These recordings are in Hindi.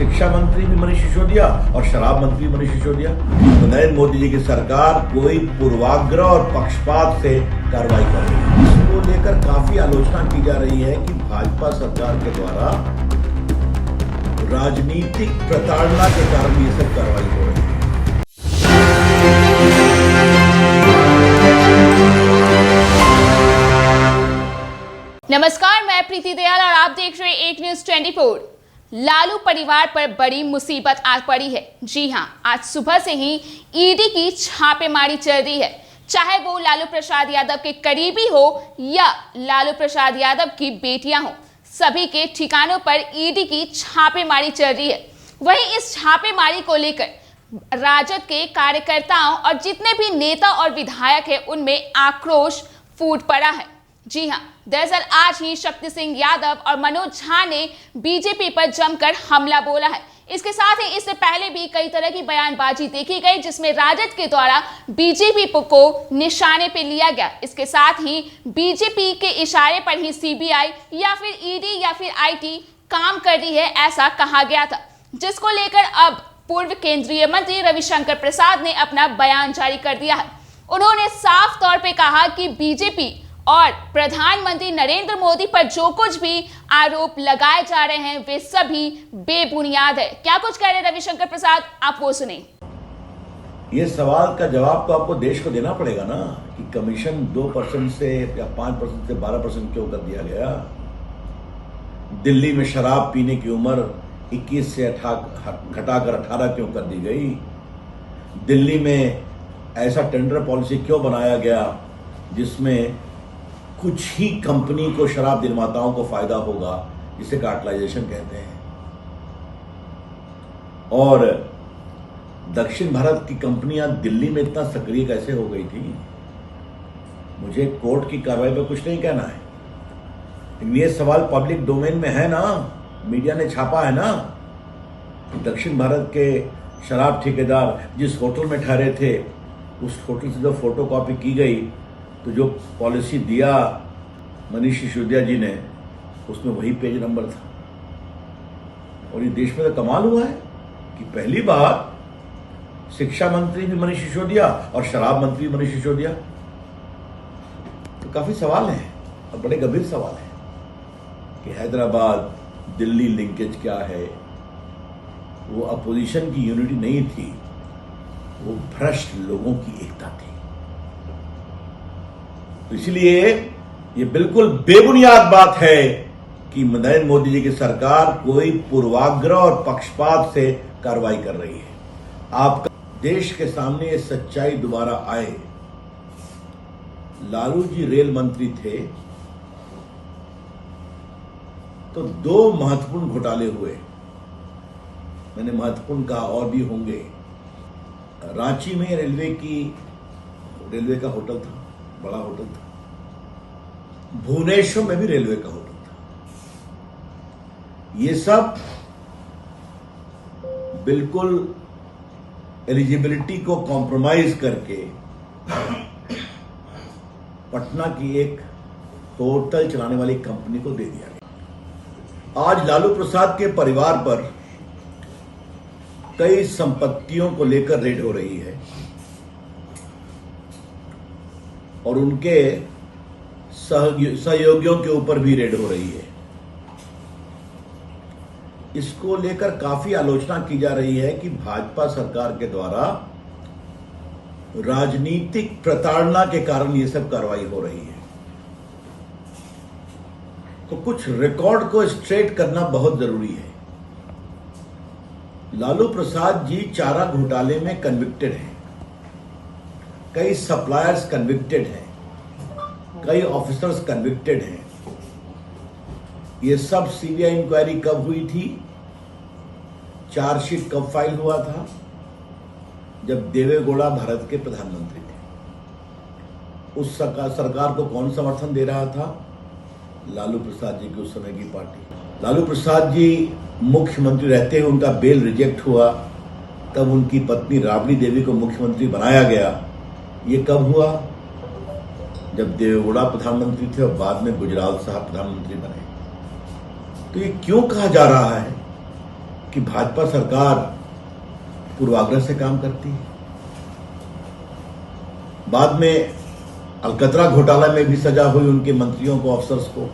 शिक्षा मंत्री भी मनीष सिसोदिया और शराब मंत्री भी मनीष सिसोदिया। तो नरेंद्र मोदी जी की सरकार कोई पूर्वाग्रह और पक्षपात से कार्रवाई कर रही है। इसको लेकर काफी आलोचना की जा रही है कि भाजपा सरकार के द्वारा राजनीतिक प्रताड़ना के कारण ये सब कार्रवाई हो रही है। नमस्कार, मैं प्रीति दयाल और आप देख रहे हैं 1 न्यूज़ 24। लालू परिवार पर बड़ी मुसीबत आ पड़ी है। जी हां, आज सुबह से ही ईडी की छापेमारी चल रही है। चाहे वो लालू प्रसाद यादव के करीबी हो या लालू प्रसाद यादव की बेटियां हो, सभी के ठिकानों पर ईडी की छापेमारी चल रही है। वहीं इस छापेमारी को लेकर राजद के कार्यकर्ताओं और जितने भी नेता और विधायक हैं उनमें आक्रोश फूट पड़ा है। जी हां, दरअसल आज ही शक्ति सिंह यादव और मनोज झा ने बीजेपी पर जमकर हमला बोला है। इसके साथ ही इससे पहले भी कई तरह की बयानबाजी देखी गई जिसमें राजद के द्वारा बीजेपी को निशाने पे लिया गया। इसके साथ ही बीजेपी के इशारे पर ही सीबीआई या फिर ईडी या फिर आईटी काम कर रही है, ऐसा कहा गया था, जिसको लेकर अब पूर्व केंद्रीय मंत्री रविशंकर प्रसाद ने अपना बयान जारी कर दिया है। उन्होंने साफ तौर पर कहा कि बीजेपी और प्रधानमंत्री नरेंद्र मोदी पर जो कुछ भी आरोप लगाए जा रहे हैं वे सभी बेबुनियाद है। क्या कुछ कह रहे हैं रविशंकर प्रसाद, आप वो सुने। ये सवाल का जवाब तो आपको देश को देना पड़ेगा ना कि कमीशन 2% से या 5% से 12% क्यों कर दिया गया। दिल्ली में शराब पीने की उम्र 21 से घटाकर 18 क्यों कर दी गई। दिल्ली में ऐसा टेंडर पॉलिसी क्यों बनाया गया जिसमें कुछ ही कंपनी को शराब निर्माताओं को फायदा होगा, जिसे कार्टेलाइजेशन कहते हैं। और दक्षिण भारत की कंपनियां दिल्ली में इतना सक्रिय कैसे हो गई थी। मुझे कोर्ट की कार्रवाई पर कुछ नहीं कहना है, लेकिन ये सवाल पब्लिक डोमेन में है ना, मीडिया ने छापा है ना। दक्षिण भारत के शराब ठेकेदार जिस होटल में ठहरे थे उस होटल से जब फोटोकॉपी की गई तो जो पॉलिसी दिया मनीष सिसोदिया जी ने उसमें वही पेज नंबर था। और ये देश में तो कमाल हुआ है कि पहली बार शिक्षा मंत्री भी मनीष सिसोदिया और शराब मंत्री भी मनीष सिसोदिया। तो काफी सवाल हैं और बड़े गंभीर सवाल हैं कि हैदराबाद दिल्ली लिंकेज क्या है। वो अपोजिशन की यूनिटी नहीं थी, वो भ्रष्ट लोगों की एकता थी। इसलिए ये बिल्कुल बेबुनियाद बात है कि नरेंद्र मोदी जी की सरकार कोई पूर्वाग्रह और पक्षपात से कार्रवाई कर रही है। आपका देश के सामने ये सच्चाई दोबारा आए। लालू जी रेल मंत्री थे तो 2 महत्वपूर्ण घोटाले हुए। मैंने महत्वपूर्ण कहा, और भी होंगे। रांची में रेलवे का होटल था, बड़ा होटल था। भुवनेश्वर में भी रेलवे का होटल था। ये सब बिल्कुल एलिजिबिलिटी को कॉम्प्रोमाइज करके पटना की एक होटल चलाने वाली कंपनी को दे दिया गया। आज लालू प्रसाद के परिवार पर कई संपत्तियों को लेकर रेड हो रही है और उनके सहयोगियों के ऊपर भी रेड हो रही है। इसको लेकर काफी आलोचना की जा रही है कि भाजपा सरकार के द्वारा राजनीतिक प्रताड़ना के कारण ये सब कार्रवाई हो रही है। तो कुछ रिकॉर्ड को स्ट्रेट करना बहुत जरूरी है। लालू प्रसाद जी चारा घोटाले में कन्विक्टेड हैं, कई सप्लायर्स कन्विक्टेड हैं, कई ऑफिसर्स कन्विक्टेड हैं। ये सब सीबीआई इंक्वायरी कब हुई थी, चार्जशीट कब फाइल हुआ था, जब देवेगौड़ा भारत के प्रधानमंत्री थे। उस सरकार को कौन समर्थन दे रहा था? लालू प्रसाद जी की उस समय की पार्टी। लालू प्रसाद जी मुख्यमंत्री रहते हुए उनका बेल रिजेक्ट हुआ, तब उनकी पत्नी राबड़ी देवी को मुख्यमंत्री बनाया गया। ये कब हुआ? जब देवेगौड़ा प्रधानमंत्री थे और बाद में गुजराल साहब प्रधानमंत्री बने। तो ये क्यों कहा जा रहा है कि भाजपा सरकार पूर्वाग्रह से काम करती है। बाद में अलकतरा घोटाला में भी सजा हुई उनके मंत्रियों को, अफसर्स को।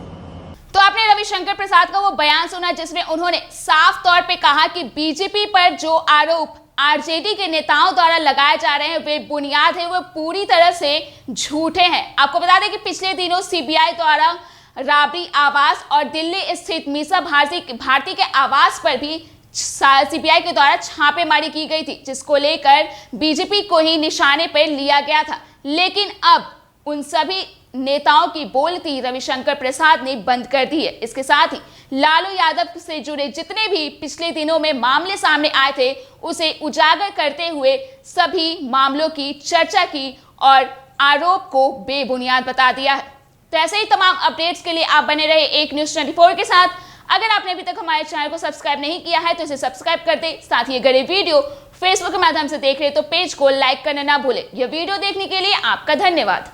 तो आपने रविशंकर प्रसाद का वो बयान सुना जिसमें उन्होंने साफ तौर पे कहा कि बीजेपी पर जो आरोप आरजेडी के नेताओं द्वारा लगाए जा रहे हैं वे बुनियाद है, वो पूरी तरह से झूठे हैं। आपको बता दें कि पिछले दिनों सीबीआई द्वारा राबड़ी आवास और दिल्ली स्थित मीसा भारती के आवास पर भी सीबीआई के द्वारा छापेमारी की गई थी, जिसको लेकर बीजेपी को ही निशाने पर लिया गया था। लेकिन अब उन सभी नेताओं की बोलती रविशंकर प्रसाद ने बंद कर दी है। इसके साथ ही लालू यादव से जुड़े जितने भी पिछले दिनों में मामले सामने आए थे उसे उजागर करते हुए सभी मामलों की चर्चा की और आरोप को बेबुनियाद बता दिया है। तो ऐसे ही तमाम अपडेट्स के लिए आप बने रहे एक न्यूज़ 24 के साथ। अगर आपने अभी तक हमारे चैनल को सब्सक्राइब नहीं किया है तो इसे सब्सक्राइब कर दें। साथ ही अगर ये वीडियो फेसबुक के माध्यम से देख रहे तो पेज को लाइक करना ना भूलें। यह वीडियो देखने के लिए आपका धन्यवाद।